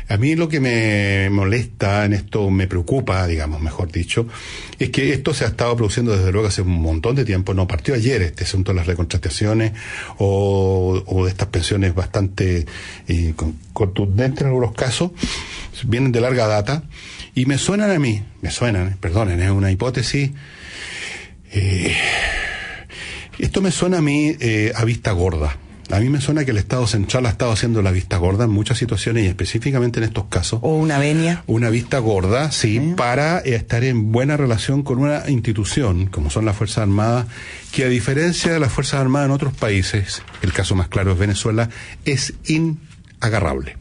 A mí lo que me molesta en esto, me preocupa, digamos, mejor dicho, es que esto se ha estado produciendo desde luego hace un montón de tiempo. No partió ayer este asunto de las recontrataciones o de estas pensiones bastante contundentes en algunos casos, vienen de larga data y me suenan, perdonen, es una hipótesis. Esto me suena a mí a vista gorda. A mí me suena que el Estado Central ha estado haciendo la vista gorda en muchas situaciones y específicamente en estos casos. O una venia. Una vista gorda, sí, para estar en buena relación con una institución, como son las Fuerzas Armadas, que a diferencia de las Fuerzas Armadas en otros países, el caso más claro es Venezuela, es inagarrable.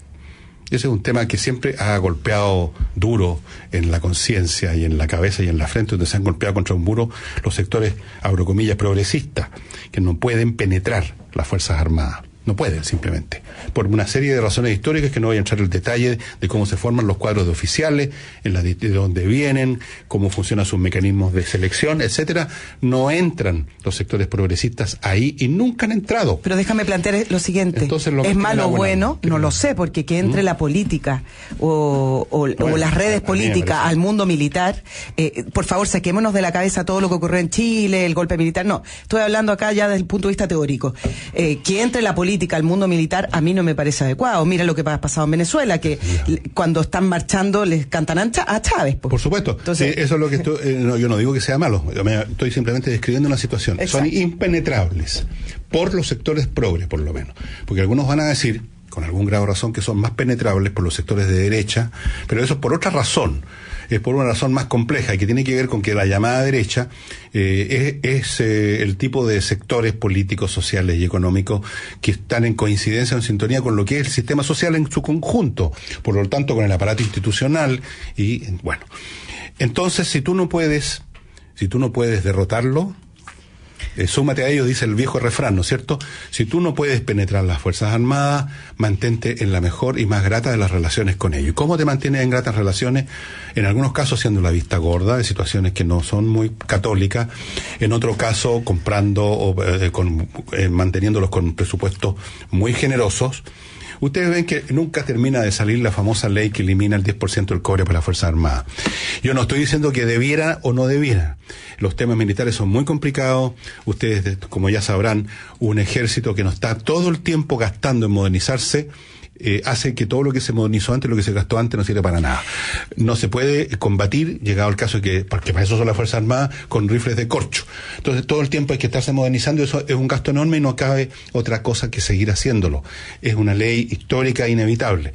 Ese es un tema que siempre ha golpeado duro en la conciencia y en la cabeza y en la frente, donde se han golpeado contra un muro los sectores, abro comillas, progresistas, que no pueden penetrar las Fuerzas Armadas. No pueden, simplemente. Por una serie de razones históricas que no voy a entrar en el detalle de cómo se forman los cuadros de oficiales, de dónde vienen, cómo funcionan sus mecanismos de selección, etcétera. No entran los sectores progresistas ahí y nunca han entrado. Pero déjame plantear lo siguiente. Entonces, ¿es malo o bueno? No lo sé, porque que entre la política o las redes políticas al mundo militar, por favor, saquémonos de la cabeza todo lo que ocurrió en Chile, el golpe militar. No, estoy hablando acá ya desde el punto de vista teórico. Que entre la política al mundo militar a mí no me parece adecuado. Mira lo que ha pasado en Venezuela, que cuando están marchando les cantan a Chávez. Por supuesto. Entonces, sí, eso es lo que yo no digo que sea malo, estoy simplemente describiendo una situación. Exacto. Son impenetrables por los sectores progres, por lo menos. Porque algunos van a decir, con algún grado de razón, que son más penetrables por los sectores de derecha, pero eso es por otra razón. Es por una razón más compleja y que tiene que ver con que la llamada derecha es el tipo de sectores políticos, sociales y económicos que están en coincidencia o en sintonía con lo que es el sistema social en su conjunto, por lo tanto con el aparato institucional y bueno. Entonces, si tú no puedes derrotarlo, súmate a ellos, dice el viejo refrán, ¿no es cierto? Si tú no puedes penetrar las Fuerzas Armadas, mantente en la mejor y más grata de las relaciones con ellos. ¿Y cómo te mantienes en gratas relaciones? En algunos casos haciendo la vista gorda de situaciones que no son muy católicas, en otro caso comprando o manteniéndolos con presupuestos muy generosos. Ustedes ven que nunca termina de salir la famosa ley que elimina el 10% del cobre para las Fuerzas Armadas. Yo no estoy diciendo que debiera o no debiera. Los temas militares son muy complicados. Ustedes, como ya sabrán, un ejército que no está todo el tiempo gastando en modernizarse, hace que todo lo que se modernizó antes, lo que se gastó antes, no sirve para nada. No se puede combatir, llegado el caso porque para eso son las Fuerzas Armadas, con rifles de corcho. Entonces todo el tiempo hay que estarse modernizando, eso es un gasto enorme y no cabe otra cosa que seguir haciéndolo. Es una ley histórica e inevitable.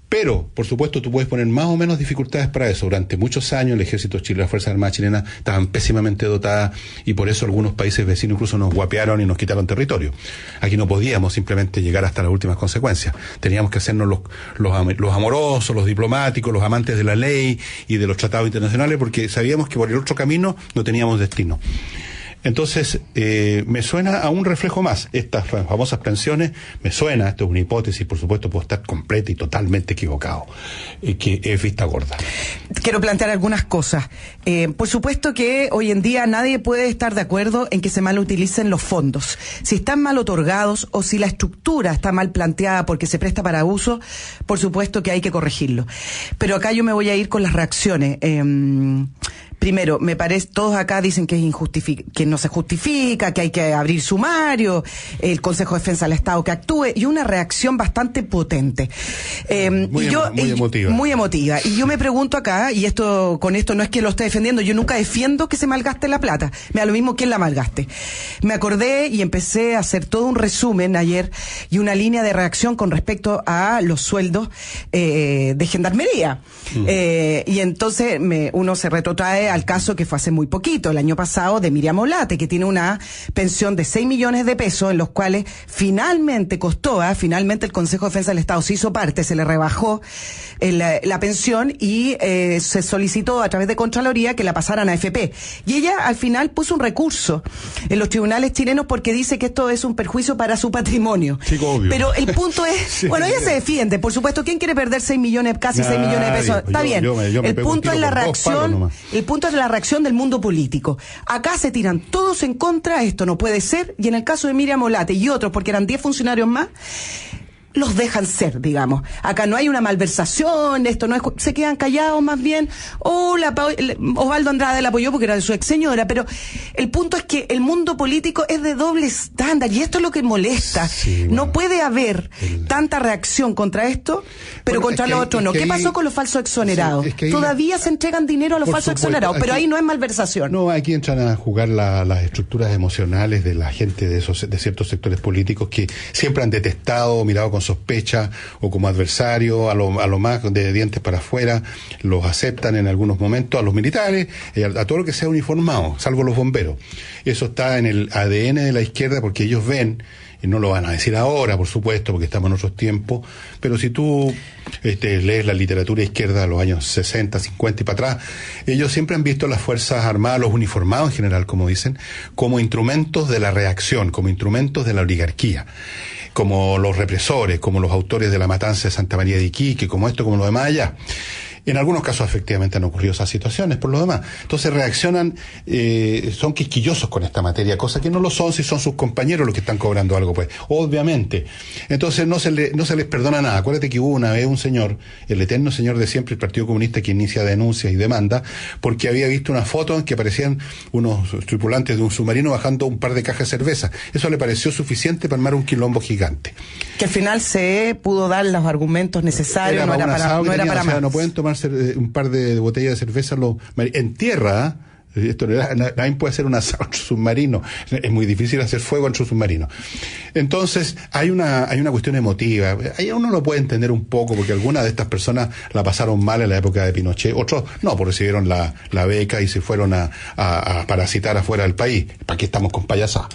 Pero, por supuesto, tú puedes poner más o menos dificultades para eso. Durante muchos años el ejército chileno, las Fuerzas Armadas chilenas estaban pésimamente dotadas y por eso algunos países vecinos incluso nos guapearon y nos quitaron territorio. Aquí no podíamos simplemente llegar hasta las últimas consecuencias. Teníamos que hacernos los amorosos, los diplomáticos, los amantes de la ley y de los tratados internacionales porque sabíamos que por el otro camino no teníamos destino. Entonces, me suena a un reflejo más. Estas famosas pensiones, me suena, esto es una hipótesis, por supuesto puedo estar completa y totalmente equivocado, que es vista gorda. Quiero plantear algunas cosas. Por supuesto que hoy en día nadie puede estar de acuerdo en que se mal utilicen los fondos. Si están mal otorgados o si la estructura está mal planteada porque se presta para abuso, por supuesto que hay que corregirlo. Pero acá yo me voy a ir con las reacciones. Primero, me parece, todos acá dicen que es que no se justifica, que hay que abrir sumario, el Consejo de Defensa del Estado que actúe, y una reacción bastante potente. Muy emotiva. Muy emotiva. Y yo me pregunto acá, y con esto no es que lo esté defendiendo, yo nunca defiendo que se malgaste la plata. Me da lo mismo quién la malgaste. Me acordé y empecé a hacer todo un resumen ayer y una línea de reacción con respecto a los sueldos de gendarmería. Y entonces uno se retrotrae al caso que fue hace muy poquito, el año pasado, de Miriam Olate, que tiene una pensión de 6 millones de pesos, en los cuales finalmente finalmente el Consejo de Defensa del Estado se hizo parte, se le rebajó la pensión y se solicitó a través de Contraloría que la pasaran a AFP. Y ella al final puso un recurso en los tribunales chilenos porque dice que esto es un perjuicio para su patrimonio. Sí, obvio. Pero el punto es, sí, bueno, ella se defiende, por supuesto, ¿quién quiere perder 6 millones, casi 6 millones de pesos? Está bien. El punto es la reacción, la reacción del mundo político. Acá se tiran todos en contra, esto no puede ser, y en el caso de Miriam Olate y otros, porque eran 10 funcionarios más, los dejan ser, digamos. Acá no hay una malversación, esto no es, se quedan callados más bien. Osvaldo Andrade la apoyó porque era de su ex señora, pero el punto es que el mundo político es de doble estándar y esto es lo que molesta. Sí, bueno, no puede haber tanta reacción contra esto, pero contra lo otro no. ¿Qué pasó con los falsos exonerados? Todavía se entregan dinero a los falsos exonerados, pero ahí no es malversación. No, aquí entran a jugar las estructuras emocionales de la gente de ciertos sectores políticos que siempre han detestado, mirado con sospecha o como adversario a lo más de dientes para afuera, los aceptan en algunos momentos, a los militares, a todo lo que sea uniformado, salvo los bomberos. Eso está en el ADN de la izquierda porque ellos ven, y no lo van a decir ahora, por supuesto, porque estamos en otros tiempos, pero si tú lees la literatura izquierda de los años 60, 50 y para atrás, ellos siempre han visto las Fuerzas Armadas, los uniformados en general, como dicen, como instrumentos de la reacción, como instrumentos de la oligarquía, como los represores, como los autores de la matanza de Santa María de Iquique, como esto, como lo demás allá. En algunos casos efectivamente han ocurrido esas situaciones, por lo demás. Entonces reaccionan, son quisquillosos con esta materia, cosa que no lo son si son sus compañeros los que están cobrando algo, pues, obviamente. Entonces no se les perdona nada. Acuérdate que hubo una vez un señor, el eterno señor de siempre, el Partido Comunista, que inicia denuncias y demandas, porque había visto una foto en que aparecían unos tripulantes de un submarino bajando un par de cajas de cerveza. Eso le pareció suficiente para armar un quilombo gigante. Que al final se pudo dar los argumentos necesarios, no era para más. No pueden tomar un par de botellas de cerveza en tierra. Esto nadie puede hacer un asado en submarino, es muy difícil hacer fuego en su submarino. Entonces hay una cuestión emotiva, ahí uno lo puede entender un poco, porque algunas de estas personas la pasaron mal en la época de Pinochet, otros no, porque recibieron la beca y se fueron a parasitar afuera del país. ¿Para qué estamos con payasadas?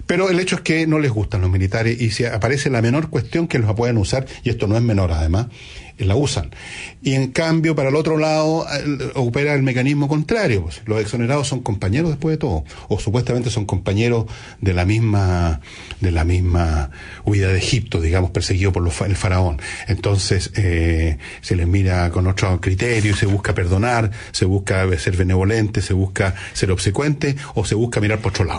Pero el hecho es que no les gustan los militares, y si aparece la menor cuestión que los pueden usar, y esto no es menor además, la usan. Y en cambio, para el otro lado, opera el mecanismo contrario. Pues. Los exonerados son compañeros después de todo, o supuestamente son compañeros de la misma huida de Egipto, digamos, perseguido por el faraón. Entonces, se les mira con otro criterio y se busca perdonar, se busca ser benevolente, se busca ser obsecuente, o se busca mirar por otro lado.